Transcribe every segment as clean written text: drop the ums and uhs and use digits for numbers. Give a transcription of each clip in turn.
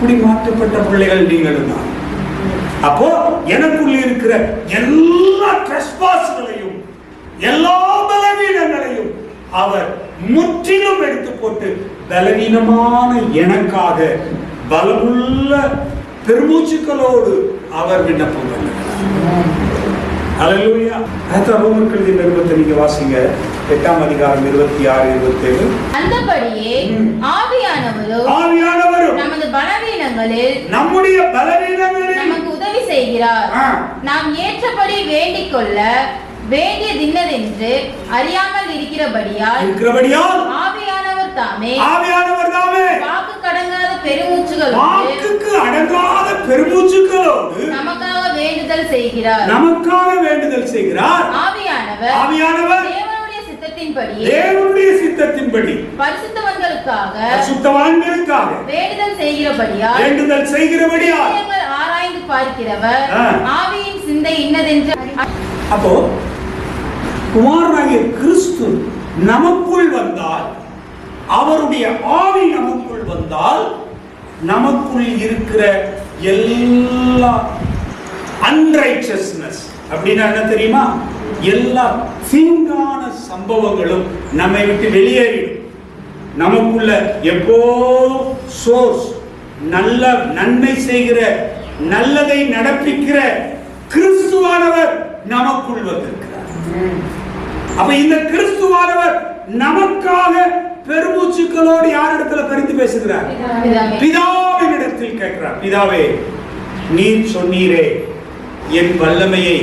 அப்படி மாற்றப்பட்ட பிள்ளைகள் நீங்களும் தான். அப்போ எனக்குள்ள இருக்கிற எல்லா ட்ரெஸ்பாஸ்களையும் எல்லா பலவீனங்களையும் அவர் முற்றிலும் எடுத்து போட்டு பலவீனமான எனக்காக பலமுள்ள பெருமூச்சுக்களோடு அவர் விண்ணப்பம் பண்ணுகிறார். அல்லேலூயா. ரோமர் எழுதிய நிருபத்தை நீங்க வாசிங்க, 8ஆம் அதிகாரம் 26, 27. அந்தபடியே ஆவியானவரும் நமது பலவீனங்களில் நம்முடைய பலவீனங்களில் நமக்கு உதவி செய்கிறார். நாம் ஏற்றபடி வேண்டிக் கொள்ள வேண்டியதின்னதென்று அறியாமல் இருக்கிறபடியால் ஆவியானவர் தாமே வாக்கு கடங்காத பெருமூச்சுகளோடு நமக்காக வேண்டுதல் செய்கிறார். ஆவியானவர் தேவனுடைய சித்தத்தின்படி பரிசுத்தவான்களுக்காக வேண்டுதல் செய்கிறபடியால் ஆராய்ந்து பார்க்கிறவர் ஆவியின் சிந்தை இன்னதென்று. அப்போ குமாரனாகிய கிறிஸ்து நமக்குள் வந்தால், அவருடைய ஆவி நமக்குள் வந்தால், நமக்குள் இருக்கிற எல்லா அன்ரைச்சஸ்னஸ் அப்படின்னா என்ன தெரியுமா? எல்லா தீங்கான சம்பவங்களும் நம்மை விட்டு வெளியேறிடும். நமக்குள்ள எப்போதும் சோர்ஸ், நல்ல நன்மை செய்கிற, நல்லதை நடப்பிக்கிற கிறிஸ்துவானவர் நமக்குள் வந்திருக்கிறார். அப்ப இந்த கிறிஸ்துவானவர் நமக்காக பெருமூச்சுக்களோடு யாரிடத்துல பரிந்து பேசுகிறார்? பிதாவின் இடத்தில் கேட்கிறார். பிதாவே, நீர் சொன்னீரே என் வல்லமையை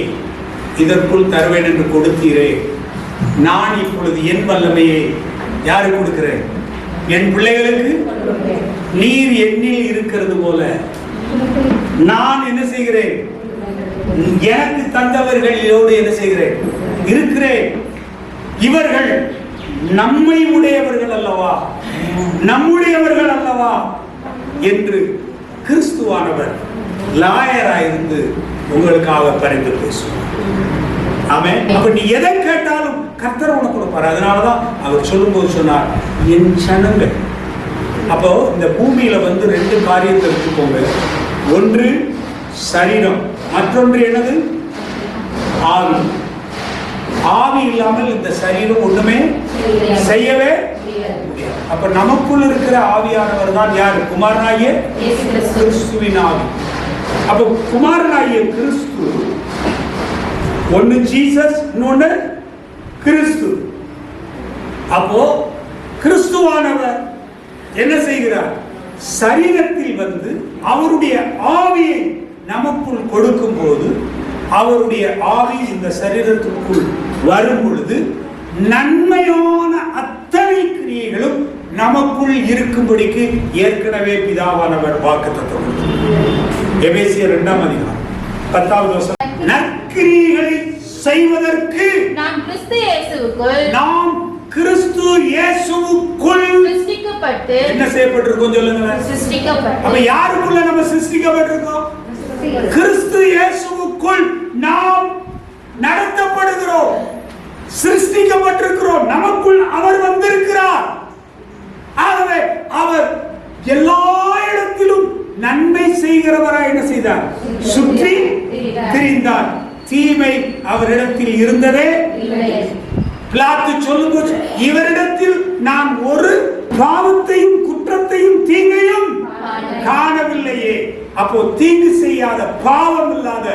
இதற்குள் தருவேன் என்று கொடுத்தீரே, நான் இப்பொழுது என் வல்லமையை யாருக்கு கொடுக்கிறேன்? என் பிள்ளைகளுக்கு. நீர் என்னில் இருக்கிறது போல நான் என்ன செய்கிறேன்? எனக்கு தந்தவர்களோடு என்ன செய்கிறேன்? இருக்கிறேன். இவர்கள் நம்மை உடையவர்கள் அல்லவா, நம்முடையவர்கள் அல்லவா என்று கிறிஸ்துவானவர் லாயராயிருந்து உங்களுக்காக பரிந்து பேசுவார். ஆமென். அப்ப நீ எதை கேட்டாலும் கர்த்தர் உனக்கு கொடுப்பார். அதனாலதான் அவர் சொல்லும்போது சொன்னார், என் சனங்கள். அப்போ இந்த பூமியில வந்து 2 காரியத்தை எடுத்துக்கோங்க. ஒன்று சரீரம், மற்றொன்று என்னது? ஆவி. ஆவி இல்லாமல் இந்த சரீரம் ஒண்ணுமே செய்யவே முடியாது. அப்ப நமக்குள் இருக்கிற ஆவியானவர் தான் யார்? குமாரனாகிய கிறிஸ்துவின் ஆவி. அப்ப குமாரனாகிய கிறிஸ்து, ஒன்னு ஜீசஸ், இன்னொன்னு கிறிஸ்து. அப்போ கிறிஸ்துவானவர் என்ன செய்கிறார்? சரீரத்தில் வந்து அவருடைய ஆவியை நமக்குள் கொடுக்கும் போது, அவருடைய ஆவி இந்த சரீரத்திற்குள் வரும் பொழுது நன்மையான அத்தனை கிரியைகளும் நமக்குள் இருக்கும்படிக்கு ஏற்கனவே பிதாவானவர் வாக்குத்தத்தம். எபேசியர் 2ஆம் அதிகாரம் 10வது வசனம். நற்கிரியைகளை செய்வதற்கு நாம் கிறிஸ்து இயேசுவுக்குள் சிருஷ்டிக்கப்பட்டு என்ன செய்யப்பட்டிருக்கோம் சொல்லுங்களேன்? சிருஷ்டிக்கப்பட்டு. அப்ப யாருக்குள்ள நம்ம சிருஷ்டிக்கப்பட்டிருக்கோம்? கிறிஸ்து இயேசுவுக்குள் நாம் நடத்தப்படுகிறோம், சிருஷ்டிக்கப்பட்டிருக்கிறோம். நமக்குள் அவர் வந்திருக்கிறார். ஆகவே அவர் எல்லா இடத்திலும் நன்மை செய்கிறவராய் என்ன செய்தார்? சுற்றி திரிந்தார். தீமை அவரிடத்தில் இருந்ததே இல்லை. பிலாத்து சொல்லும்போது, இவரிடத்தில் நான் ஒரு பாவத்தையும் குற்றத்தையும் தீங்கையும் காணவில்லையே. அப்போ தீங்கு செய்யாத, பாவம் இல்லாத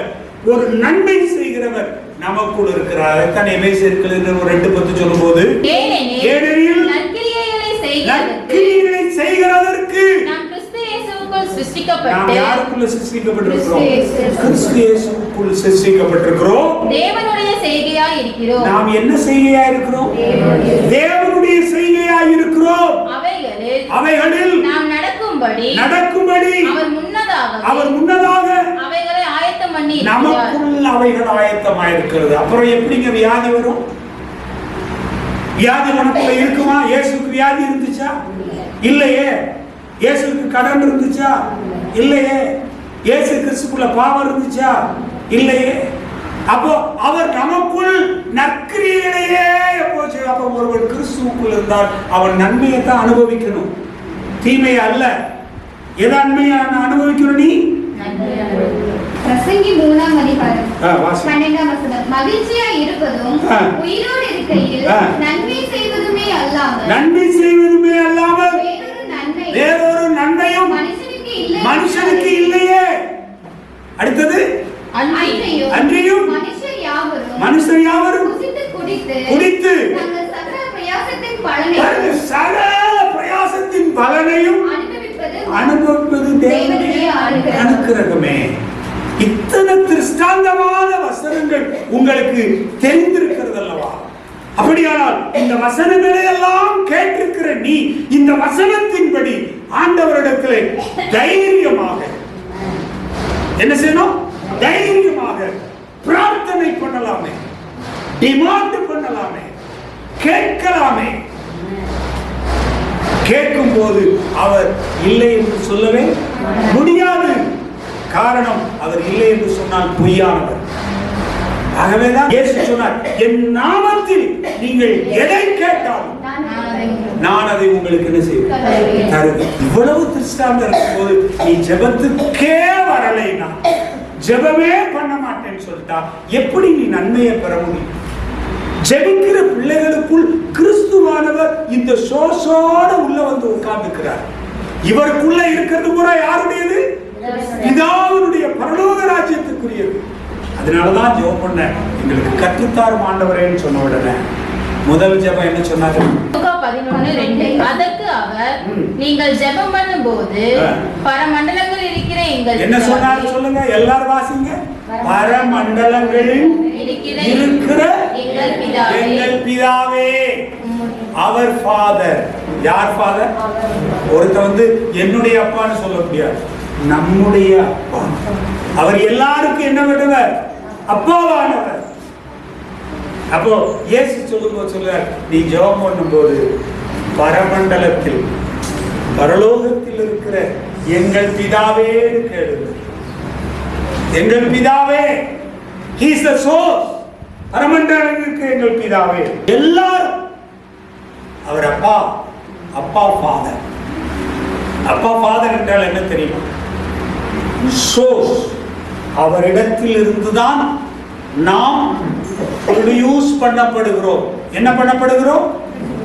ஒரு நன்மை செய்கிறவர் நமக்குள் இருக்கிறார். எத்தனை எபேசியர்கள் 2:10 சொல்லும்போது, ஏனெனில் நற்கிரியைகளை செய்கிறதற்கு நாம் யாருக்குள்ள சிருஷ்டிக்கப்பட்டிருக்கிறோம்? கிறிஸ்து இயேசுவுக்குள் சிருஷ்டிக்கப்பட்டிருக்கிறோம். தேவனுடைய செய்கையாய் இருக்கிறோம். நாம் என்ன செய்கையாய் இருக்கிறோம்? தேவனுடைய செய்கையாய் இருக்கிறோம். அவைகளில் நாம் நடக்கும்படி அவர் முன்னதாக அவைகளை ஆயத்தம் பண்ணி நமக்குள் அவைகள் ஆயத்தமாய் இருக்கிறது. அப்புறம் எப்படிங்க வியாதி வரும்? வியாதி நமக்குள்ள இருக்குமா? இயேசுக்கு வியாதி இருந்துச்சா? இல்லையே. இயேசுக்கு கடன் இருந்துச்சா? இல்லையே. இயேசு கிறிஸ்துக்குள்ள பாவம் இருந்துச்சா? இல்லையே. அப்போ அவர் நமக்குள் நற்கிரியையே எப்போ செய்ய? அப்போ ஒருவர் கிறிஸ்துவுக்குள் இருந்தால் அவன் நன்மையை தான் அனுபவிக்கணும், தீமையை அல்ல. எதை அனுபவிக்கணும் நீ? பிரசங்கி 3ஆம் அதிகாரம் வாசி. 12ஆம் வசனம். மகிழ்ச்சியாய் இருப்பதும் உயிரோடு இருக்கையில் நன்மை செய்வதுமே அல்லாமல் வேறொரு நன்மையும் மனுஷனுக்கு இல்லையே. அடுத்தது அன்றியும் மனுஷர் யாவரும் குடித்து சகல பிரயாசத்தின் பலனையும் அனுபவிப்பது தேவனுடைய அனுக்கிரகமே. இத்தனை திருஷ்டாந்தமான வசனங்கள் உங்களுக்கு தெரிந்திருக்கிறது அல்லவா? அப்படியானால் இந்த வசனங்களை எல்லாம் கேட்டிருக்கிற நீ இந்த வசனத்தின்படி ஆண்டவரிடத்திலே தைரியமாக என்ன செய்யணும்? தைரியமாக பிரார்த்தனை பண்ணலாமே, டிமாண்ட் பண்ணலாமே, கேட்கலாமே. கேட்கும் போது அவர் இல்லை என்று சொல்லவே முடியாது. காரணம், அவர் இல்லை என்று சொன்னால் பொய்யானவர். ஆகவேதான் இயேசு சொன்னார், என் நாமத்தில் நீங்கள் எதை கேட்டாலும் நான் அதை உங்களுக்கு என்ன செய்வேன், தருவேன். இவ்வளவு திருஷ்டாந்தம் இருக்கும் போது நீ ஜெபத்துக்கே வரலைன்னா, ஜெபமே பண்ண மாட்டேன்னு சொல்லிட்டா எப்படி நீ நன்மையை பெற முடியும்? ஜெபிக்கிற பிள்ளைகளுக்குள் கிறிஸ்துவானவர் இந்த சோசோட உள்ள வந்து உட்கார்ந்துக்கிறார். இவருக்குள்ள இருக்கிறது பூரா யாருடையது? பிதாவினுடைய பரலோக ராஜ்யத்துக்குரியது. அதனாலதான் ஜெபம் பண்ண எங்களுக்கு கற்றுத்தாரும் ஆண்டவரேன்னு சொன்ன உடனே முதல் ஜெபம் என்ன சொன்னாரு? 11:2. அதற்கு அவர், நீங்கள் ஜெபம் பண்ணும்போது பரமண்டலங்களில் இருக்கிற எங்கள் என்ன சொன்னாரு சொல்லுங்க, எல்லாரும் வாசிங்க. பரமண்டலங்களில் இருக்கிற எங்கள் பிதாவே. அவர் ஃபாதர். யார் ஃபாதர்? ஒருத்தர் என்னுடைய அப்பான்னு சொல்ல முடியாது, நம்முடைய அப்பா. அவர் எல்லாருக்கும் என்ன விடுவர்? அப்பாவானவர். அப்போ இயேசு சொல்லுவார், நீ ஜெபம் பண்ணும்போது பரமண்டலத்தில் பரலோகத்தில் இருக்கிற எங்கள் பிதாவே கேளுங்க. எங்கள் பிதாவே, he is the source. பரமண்டலத்தில் இருக்கிற எங்கள் பிதாவே. எல்லாரும் அவர் அப்பா. அப்பா ஃபாதர். அப்பா ஃபாதர் என்றால் என்ன தெரியுமா? சோர்ஸ். அவரிடத்தில் இருந்துதான் நாம் ப்ரொடியூஸ் பண்ணப்படுகிறோம். என்ன பண்ணப்படுகிறோம்?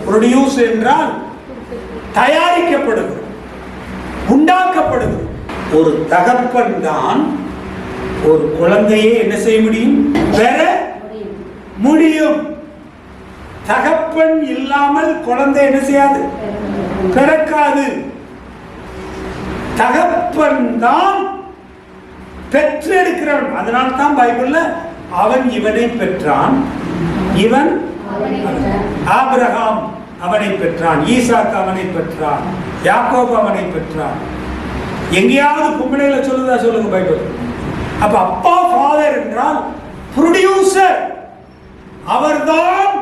ப்ரொடியூஸ் என்றால் தயாரிக்கப்படுகிறோம், உண்டாக்கப்படுகிறோம். ஒரு தகப்பன் தான் ஒரு குழந்தையை என்ன செய்ய முடியும்? பெற முடியும். தகப்பன் இல்லாமல் குழந்தை என்ன செய்யாது? பிறக்காது. தகப்பன் தான் பெற்றெடுக்கிறவன். அதனால் தான் பைபிள்ல அவன் இவனை பெற்றான், இவன் ஆபிரகாம் அவனை பெற்றான், ஈசாக்கு அவனை பெற்றான், யாக்கோபு அவனை பெற்றான். எங்கேயாவது பொம்பளையில சொல்லுதா? சொல்லுங்க பைபிள். அப்ப அப்பா ஃபாதர் என்றால் ப்ரொடியூசர். அவர்தான்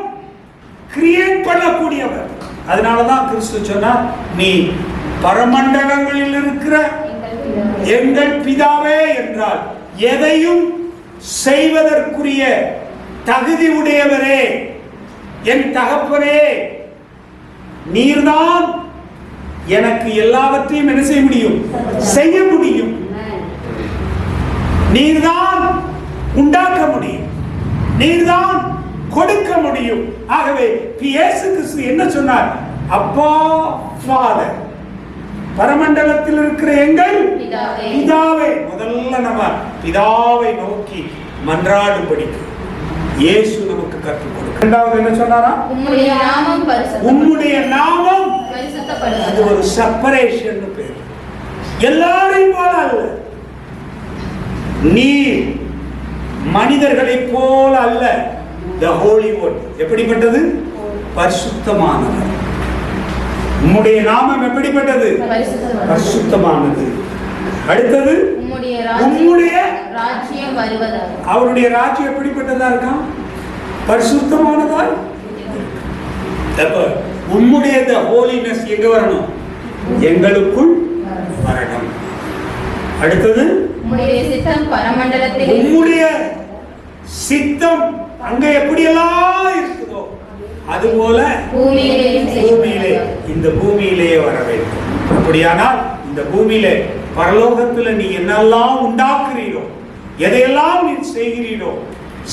கிரியேட் பண்ணக்கூடியவர். அதனாலதான் கிறிஸ்து சொன்னார், நீ பரமண்டலங்களில் இருக்கிற எங்கள் பிதாவே என்றால் எதையும் செய்வதற்குரிய தகுதி உடையவரே, என் தகப்பனே, நீர்தான் எனக்கு எல்லாவற்றையும் என்ன செய்ய முடியும்? செய்ய முடியும். நீர்தான் உண்டாக்க முடியும், நீர்தான் கொடுக்க முடியும். ஆகவே இயேசு கிறிஸ்து என்ன சொன்னார்? அப்பா ஃபாதர், பரமண்டலத்தில் இருக்கிற எங்கள் பிதாவே. முதல்ல நம்ம பிதாவை நோக்கி மன்றாடும்படி இயேசு நமக்கு கற்றுக் கொடுக்கிறார். இரண்டாவது என்ன சொன்னாரா? உம்முடைய நாமம் பரிசுத்தப்படுவது. அது ஒரு செப்பரேஷன் பேர். எல்லாரையும் போல அல்ல, நீ மனிதர்களை போல அல்ல. The Holy One எப்படிப்பட்டது? பரிசுத்தமானது. உம்முடைய நாமம் எப்படிப்பட்டது? பரிசுத்தமானது. அடுத்தது உம்முடைய ராஜ்யம் வருவதாக. அவருடைய ராஜ்யம் எப்படிப்பட்டதா இருக்கான்? பரிசுத்தமானதா. உம்முடைய ஹோலினஸ் எங்க வரணும்? எங்களுக்குள் வரணும். அடுத்தது உம்முடைய சித்தம் பரமண்டலத்தில். உம்முடைய சித்தம் அங்க எப்படியெல்லாம் இருக்குதோ அதுபோல பூமியிலே இந்த பூமியிலேயே வர வேண்டும். அப்படியானால் இந்த பூமியில பரலோகத்துல நீ என்னெல்லாம் உண்டாக்குறீரோ, எதையெல்லாம் நீ செய்கிறீரோ,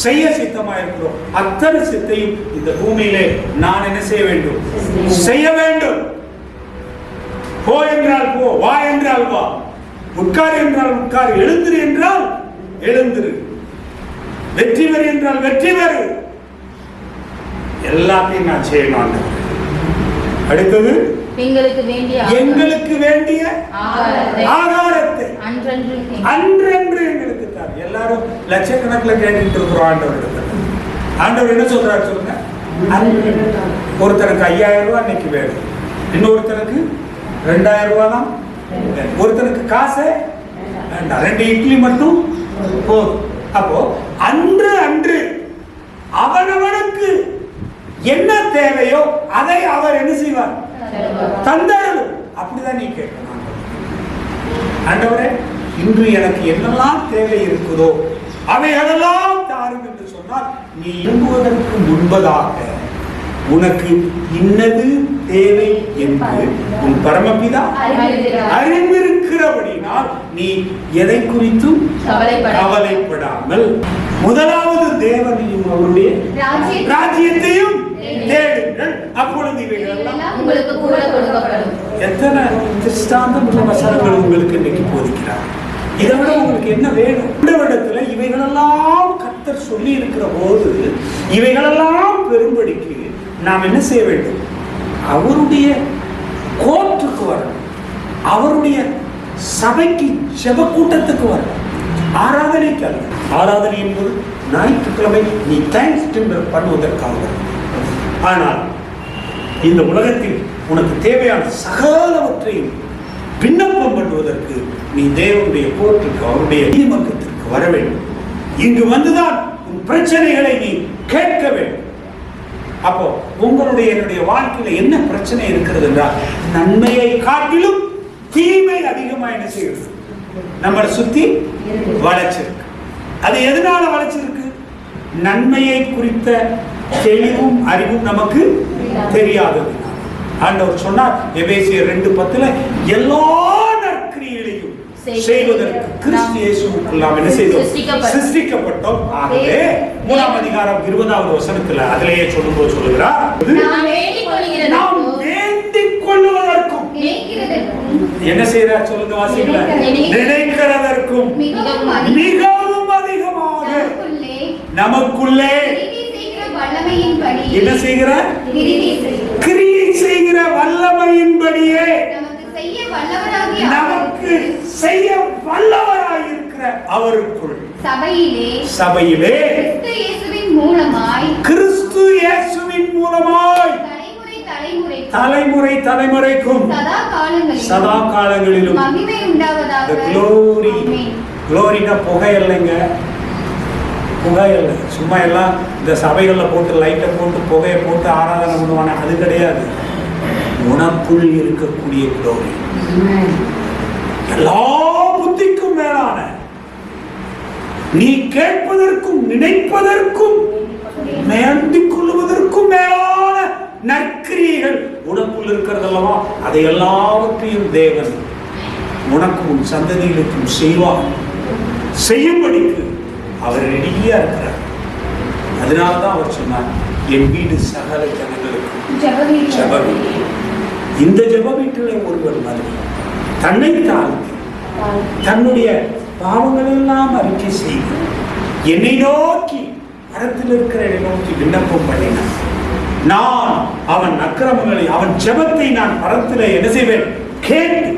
செய்ய சித்தமா இருக்கிறோம், அத்தனை சித்தையும் இந்த பூமியிலே நான் என்ன செய்ய வேண்டும்? செய்ய வேண்டும். போ என்றால் போ, வா என்றால் வா, உட்கார் என்றால் உட்கார், எழுந்திரு என்றால் எழுந்திரு, வெற்றி பெறு என்றால் வெற்றி பெறு. எல்லாத்தையும் நான் செய்யணும். அடுத்தது எங்களுக்கு வேண்டிய ஆகாரத்தை அன்றென்று எங்களுக்கு தார். எல்லாரும் லட்சக்கணக்கில் கேட்டுட்டு இருக்கிறோம் ஆண்டவர். ஆண்டவர் என்ன சொல்றாரு சொல்லுங்க? ஒருத்தருக்கு 5000 ரூபாய் இன்னைக்கு வேணும், இன்னொருத்தருக்கு 2000 ரூபாய் தான், ஒருத்தருக்கு காசு வேண்டாம், 2 இட்லி மட்டும் போதும். அப்போ அன்று அன்று அவனவனுக்கு என்ன தேவையோ அதை அவர் என்ன செய்வார்? தந்தாரும். அப்படிதான் நீ கேட்கணும். ஆண்டவரே, இன்று எனக்கு என்னெல்லாம் தேவை இருக்குதோ அவைகளெல்லாம் தாரும் என்று சொன்னால், நீ எழும்புவதற்கு முன்பதாக உனக்கு இன்னது தேவை என்று உன் பரமபிதா அறிந்திருக்கிறபடினால் நீ எதை குறித்தும் கவலைப்படாமல் முதலாவது தேவனையும் அவருடைய ராஜ்யத்தையும் தேடுங்கள், அப்பொழுது இவைகளெல்லாம் உங்களுக்கு கூட கொடுக்கப்படும். எத்தனை திருஷ்டாந்தமுள்ள வசனங்கள் உங்களுக்கு இன்னைக்கு போதிக்கிறார். இதை விட உங்களுக்கு என்ன வேணும்? இந்த இடத்துல இவைகளெல்லாம் கர்த்தர் சொல்லி இருக்கிற போது இவைகளெல்லாம் பெரும்படிக்கு நாம் என்ன செய்ய வேண்டும்? அவருடைய கோர்ட்டுக்கு வரணும், அவருடைய சபைக்கு ஜெப கூட்டத்துக்கு வரணும். ஆராதனைக்கு அல்ல. ஆராதனை என்பது ஞாயிற்றுக்கிழமை நீ தேங்க்ஸ் டின்னர் பண்ணுவதற்காக. ஆனால் இந்த உலகத்தில் உனக்கு தேவையான சகலவற்றையும் விண்ணப்பம் பண்ணுவதற்கு நீ தேவனுடைய கோர்ட்டுக்கு, அவருடைய நீதிமன்றத்திற்கு வர வேண்டும். இங்கு வந்துதான் உன் பிரச்சனைகளை நீ கேட்க வேண்டும். அப்போ உங்களுடைய என்னுடைய வாழ்க்கையில என்ன பிரச்சனை இருக்கிறது என்றால், நன்மையை காட்டிலும் தீமை அதிகமா என்ன செய்யுது? நம்மளை சுத்தி வளைச்சிருக்கு. அது எதனால வளைச்சிருக்கு? நன்மையை குறித்த தெளிவும் அறிவும் நமக்கு தெரியாதது. ஆண்டவர் சொன்னார் எபேசியர் 2:10 எல்லா நற்கிரியைகளையும் செய்வதற்கு கிறிஸ்து இயேசுவுக்குள் நாம் என்ன செய்தோம்? சிருஷ்டிக்கப்பட்டோம். ஆகவே 3ஆம் அதிகாரம் 20வது வசனத்துல அதிலேயே சொல்லும்போது சொல்லுகிறார், நாம் வேண்டிக் கொள்வதற்கும் என்ன செய்யறார் சொல்லுங்க, வாசிக்கல, நினைக்கிறதற்கும் மிகவும் அதிகமாக நமக்குள்ளே என்ன செய்கிறார்? கிரியை செய்கிற வல்லமையின்படியே நமக்கு செய்ய வல்லவராய் இருக்கிற அவருக்குள் சபையிலே கிறிஸ்து இயேசுவின் மூலமாய் தலைமுறை தலைமுறைக்கும் சதா காலங்களிலும் குளோரினா புகை இல்லைங்க, புகை இல்லை. சும்மா எல்லாம் இந்த சபைகளில் போட்டு லைட்டை போட்டு புகையை போட்டு ஆராதனை பண்ணுவானே, அது கிடையாது. உனக்குள் இருக்கக்கூடிய குளோரி எல்லா புத்திக்கும் மேலான, நீ கேட்பதற்கும் நினைப்பதற்கும் வேண்டிக் கொள்வதற்கும் மேலான நற்கிரியைகள் உனக்குள் இருக்கிறது அல்லவா? அதை எல்லாவற்றையும் தேவன் உனக்கும் உன் சந்ததிகளுக்கும் செய்வார். செய்யும்படிக்கு அவர் ரெடியா இருக்கிறார். அதனால்தான் அவர் சொன்னார், என் வீடு சகல ஜனங்களுக்கும் ஜெப வீடு. இந்த ஜெப வீட்டில் ஒருவர் மாதிரி தன்னை தாழ்த்தி தன்னுடைய பாவங்கள் எல்லாம் அறிக்கை செய்து என்னை நோக்கி, மரத்தில் இருக்கிற என்னை நோக்கி விண்ணப்பம் பண்ணினான். நான் அவன் அக்கிரமங்களை, அவன் ஜெபத்தை நான் பரத்தில் என்ன செய்வேன்? கேட்டு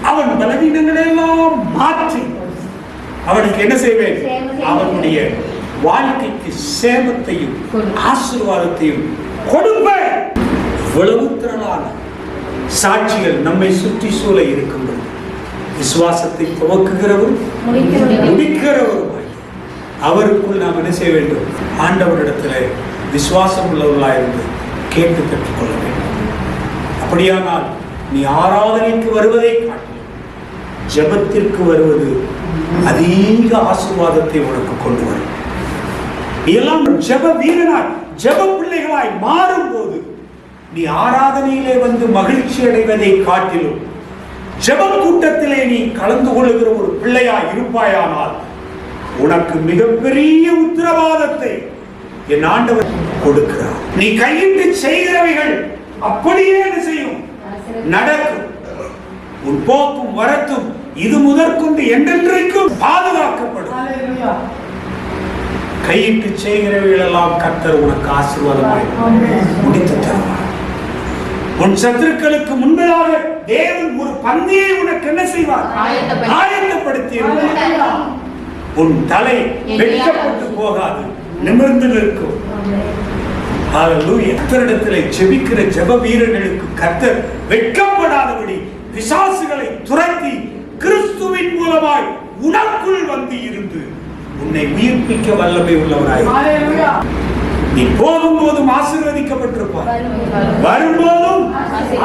அவன் பலவீனங்களை எல்லாம் மாற்றி அவனுக்கு என்ன செய்வேன்? அவனுடைய வாழ்க்கைக்கு சேமத்தையும் ஆசீர்வாதத்தையும் கொடுப்பேன். இவ்வளவு திரளான சாட்சிகள் நம்மை சுற்றி சூழ இருக்கும்போது விசுவாசத்தை துவக்குகிறவர் முடிக்கிறவருமாய் அவருக்குள் நாம் என்ன செய்ய வேண்டும்? ஆண்டவரிடத்தில் விசுவாசம் உள்ளவர்களாயிருந்து கேட்டு பெற்றுக்கொள்ள வேண்டும். அப்படியானால் நீ ஆராதனைக்கு வருவதை காட்டிலும் ஜெபத்திற்கு வருவது அதிக ஆசீர்வாதத்தை உனக்கு கொண்டு வரும். எல்லாம் ஜெப வீரனாய் ஜெப பிள்ளைகளாய் மாறும் போது நீ ஆராதனையிலே வந்து மகிழ்ச்சி அடைவதை காட்டிலும் ஜெப கூட்டத்திலே நீ கலந்து கொள்ளுகிற ஒரு பிள்ளையா இருப்பாயானால் உனக்கு மிகப்பெரிய உத்தரவாதத்தை என் ஆண்டவர் கொடுக்கிறார். நீ கையிட்டு செய்கிறவைகள் அப்படியே என்ன செய்யும்? நடக்கும். உன் போக்கும் வரத்தும் இது முதற்கொண்டு என்றென்றைக்கும் பாதுகாக்கப்படும். கையிட்டு செய்கிறவைகள் எல்லாம் கர்த்தர் உனக்கு ஆசீர்வாதமாய் முடித்து தருவார். உன் சத்துருக்களுக்கு முன்பதாக தேவன் ஒரு பந்தியை உனக்கு என்ன செய்வார்? ஆயத்தப்படுத்தி இருக்கிறார். உன் தலை வெட்கப்பட்டு போகாது, நிமிர்ந்து நிற்கும். ஹல்லேலூயா. கர்த்தரிடத்திலே ஜெபிக்கிற ஜெப வீரர்களுக்கு கர்த்தர் வெட்கப்படாதபடி பிசாசுகளை துரத்தி கிறிஸ்துவின் மூலமாய் உனக்குள் வந்து இருந்து உன்னை உயிர்ப்பிக்க வல்லமை உள்ளவராய். நீ போகும்போதும் ஆசீர்வதிக்கப்பட்டிருப்பார், வரும்போதும்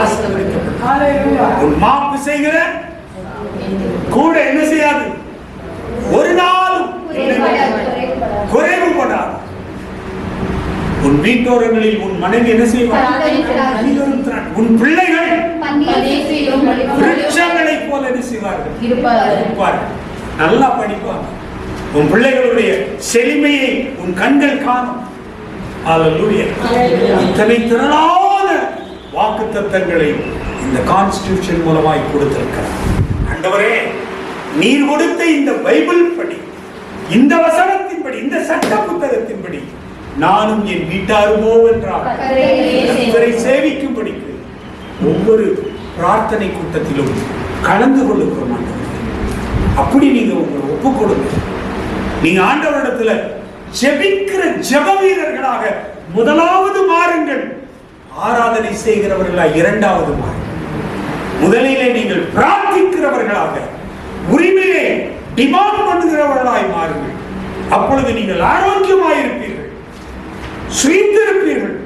ஆசீர்வதிக்கப்பட்டிருப்பார். உன் மாப்பு செய்கிற கூட என்ன செய்யாது? ஒரு நாளும் குறைவுபடாது. உன் வீட்டோரங்களில் உன் மனைவி என்ன செய்வார்? உன் பிள்ளைகள் விருட்சங்களைப் போல என்ன செய்வார்கள்? இருப்பார்கள். நல்லா படிப்பாங்க. உன் பிள்ளைகளுடைய செழுமையை உன் கண்கள் காணும். ஹல்லேலூயா. இத்தனை திரளான வாக்குத்தத்தங்களை இந்த கான்ஸ்டிடியூஷன் மூலமாய் கொடுத்திருக்கிறார். ஆண்டவரே, நீர் கொடுத்த இந்த பைபிள் படி, இந்த வசனத்தின்படி, இந்த சட்ட புத்தகத்தின்படி நானும் என் வீட்டாருமோ என்றார் கர்த்தரை சேவிக்கும்படிக்கு ஒவ்வொரு பிரார்த்தனை கூட்டத்திலும் கலந்து கொள்ளுகிறோம். அப்படி நீங்க உங்களை ஒப்புக் கொடுங்க. நீங்க ஆண்டவரிடத்துல ஜெபிக்கிற ஜெப வீரர்களாக முதலாவது மாறுங்கள். ஆராதனை செய்கிறவர்களா இரண்டாவது மாறுங்கள். முதலிலே நீங்கள் பிரார்த்திக்கிறவர்களாக, உரிமையை டிமாண்ட் பண்ணுகிறவர்களாய் மாறுங்கள். அப்பொழுது நீங்கள் ஆரோக்கியமாயிருப்பீர்கள், சுயித்திருப்பீர்கள்.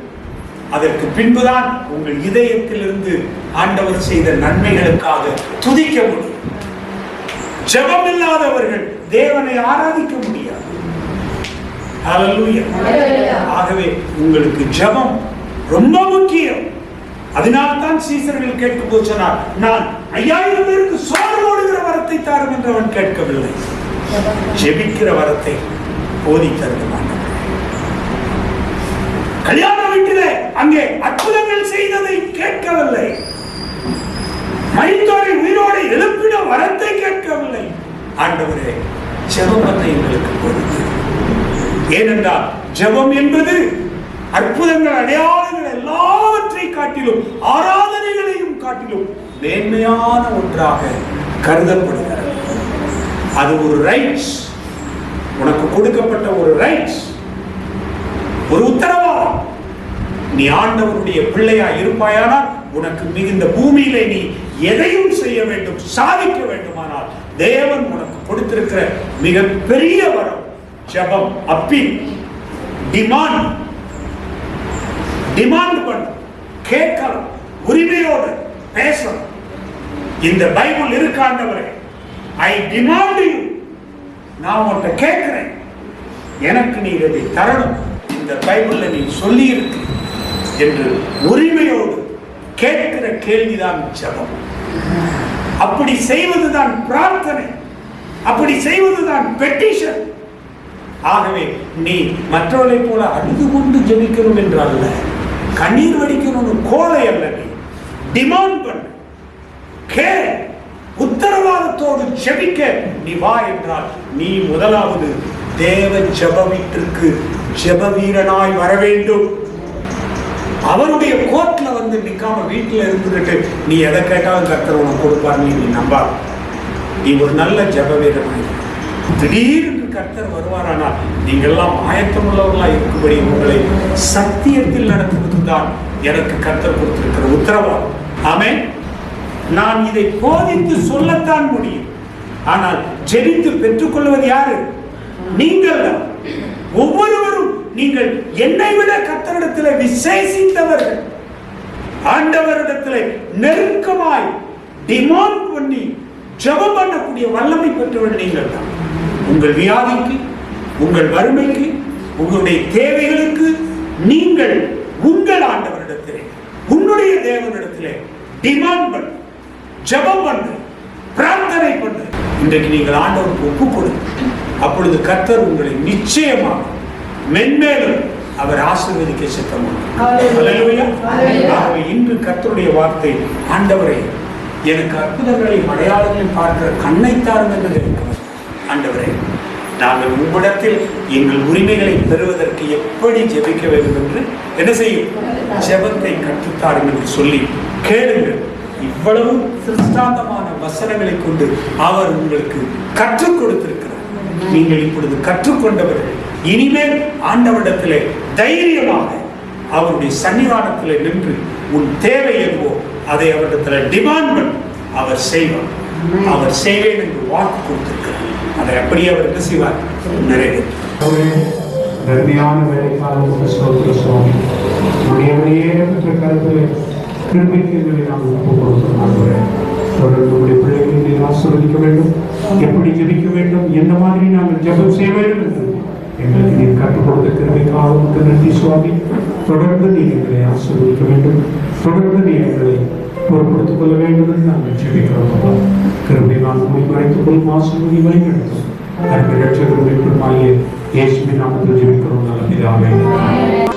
அதற்கு பின்புதான் உங்கள் இதயத்திலிருந்து ஆண்டவர் செய்த நன்மைகளுக்காக துதிக்க முடியும். ஜெபம் இல்லாதவர்கள் தேவனை ஆராதிக்க முடியாது. ஹல்லேலூயா. ஆகவே உங்களுக்கு ஜெபம் ரொம்ப முக்கியம். அதனால்தான் சீசர்கள் கேட்கும்போது சொன்னார், நான் 5000 பேருக்கு சோறு போடுகிற வரத்தை தாரும் என்று அவன் கேட்கவில்லை, ஜெபிக்கிற வரத்தை போதித்தருகிறான். கல்யாண வீட்டிலே அங்கே அற்புதங்கள் செய்ததை கேட்கவில்லை, மரித்தோரை உயிரோடு எழுப்பிட வரத்தை கேட்கவில்லை. ஆண்டவரே, ஜெபத்தை எங்களுக்கு கொடுத்து. ஏனென்றால் ஜெபம் என்பது அற்புதங்கள், அடையாளங்கள் எல்லாவற்றை காட்டிலும், ஆராதனைகளையும் காட்டிலும் மேன்மையான ஒன்றாக கருதப்படுகிறது. அது ஒரு ரைட்ஸ், உனக்கு கொடுக்கப்பட்ட ஒரு ரைட்ஸ், ஒரு உத்தரவாதம். நீ ஆண்டவருடைய பிள்ளையா இருப்பாயானால் உனக்கு மிகுந்த பூமியிலே நீ எதையும் செய்ய வேண்டும், சாதிக்க வேண்டுமானால் தேவன் உனக்கு கொடுத்திருக்கிற மிக பெரிய வரம் ஜெபம். அப்பீல், டிமாண்ட் பண்ண, கேட்கலாம், உரிமையோடு பேசலாம். இந்த பைபிள் இருக்காண்டவரே, ஐ டிமாண்ட் யூ, நான் உன்கிட்ட கேட்கிறேன், எனக்கு நீ இதை தரணும், இந்த பைபிள்ல நீ சொல்லி இருக்கு என்று உரிமையோடு கேட்கிற கேள்விதான் ஜெபம். அப்படி செய்வதுதான் பிரார்த்தனை, அப்படி செய்வதுதான் பெட்டிஷன். ஆகவே நீ மற்றவர்களை போல அழுது கொண்டு ஜெபிக்கணும் என்று அல்ல, கண்ணீர் வடிக்கணும் கோலை அல்ல, நீ டிமாண்ட் பண்ண, கே உத்தரவாதத்தோடு ஜெபிக்க நீ வா என்றால் நீ முதலாவது தேவ ஜெப வீட்டிற்கு ஜெப வீரனாய் வர வேண்டும். அவருடைய கோட்ல வந்து நிக்காம வீட்டுல இருந்துட்டு நீ எதை கேட்டாலும் கர்த்தர் உனக்கு கொடுப்பார் நீ நம்பா. நீ ஒரு நல்ல ஜெப வீரனாய் திடீர்னு கர்த்தர் வருவாரானால் நீங்கள் எல்லாம் ஆயத்தமுள்ளவர்களா இருக்கும்படி உங்களை சத்தியத்தில் நடத்துவதுதான் எனக்கு கர்த்தர் கொடுத்திருக்கிற உத்தரவாதம். ஆமென். நான் இதை போதித்து சொல்லத்தான் முடியும், ஆனால் ஜெபித்து பெற்றுக்கொள்வது யாரு? நீங்கள் தான். ஒவ்வொருவரும் நீங்கள் என்னை விட கர்த்தரிடத்தில் விசேஷித்தவர்கள். ஆண்டவரிடத்தில் நெருக்கமாய் டிமாண்ட் பண்ணி ஜெபம் பண்ணக்கூடிய வல்லமை பெற்றவர்கள் நீங்கள் தான். உங்கள் வியாதிக்கு, உங்கள் வறுமைக்கு, உங்களுடைய தேவைகளுக்கு நீங்கள் உங்கள் ஆண்டவரிடத்திலே, உன்னுடைய தேவனிடத்திலே டிமாண்ட் பண்ண, ஜெபம் பண்ணு, பிரார்த்தனை பண்ணு. இன்றைக்கு நீங்கள் ஆண்டவருக்கு ஒப்பு கொடுங்க. அப்பொழுது கர்த்தர் உங்களை நிச்சயமாக மென்மேலும் அவர் ஆசீர்வதிக்க சித்தமாக. இன்று கர்த்தருடைய வார்த்தை, ஆண்டவரே எனக்கு அற்புதங்களையும் அடையாளங்களையும் பார்க்கிற கண்ணை தாருங்கள் என்று இருக்கிறது. ஆண்டவரே, நாங்கள் உங்களிடத்தில் எங்கள் உரிமைகளை பெறுவதற்கு எப்படி ஜெபிக்க வேண்டும் என்று என்ன செய்யும், ஜெபத்தை கற்றுத்தாருங்கள் என்று சொல்லி கேளுங்கள். இவ்வளவு சிருஷ்டாந்தமான வசனங்களை கொண்டு அவர் உங்களுக்கு கற்றுக் கொடுத்திருக்கிறார். நீங்கள் இப்பொழுது கற்றுக்கொண்டவர்கள் இனிமேல் ஆண்டவரிடத்திலே தைரியமாக அவருடைய சன்னிதானத்திலே நின்று உன் தேவை எதுவோ அதை அவரிடத்தில் டிமாண்ட் பண்ணி அவர் செய்வார். அவர் செய்வேன் என்று வாக்கு கொடுத்திருக்கிறார். அதை அப்படியே அவர் என்ன செய்வார், நிறைவேற்ற. தர்மியான வேலைக்காக சுவாமி கிருமிகளை நாம் ஒப்பு கொடுக்கிறோம். தொடர்ந்து உடைய பிள்ளைகளை நீர் ஆசீர்வதிக்க வேண்டும். எப்படி ஜெபிக்க வேண்டும், என்ன மாதிரி நாங்கள் ஜெபம் செய்ய வேண்டும் என்று எங்களுக்கு நீர் கற்றுக் கொடுத்த கிருமிக்காக உங்களுக்கு நன்றி சுவாமி. தொடர்ந்து நீர் எங்களை ஆசீர்வதிக்க வேண்டும். தொடர்ந்து நீர் எங்களை பொறுப்படுத்திக் கொள்ள வேண்டும் என்று நாங்கள் ஜெபிக்கிறோம். கிருமி நான் மறைத்துக் கொள்ளும் ஆசீர்வதி வழிநடத்தும். அன்பு இரட்சகருடைய பெருமாகிய இயேசுவின் நாமத்தில் ஜெபிக்கிறோம் நல்ல பிதாவே.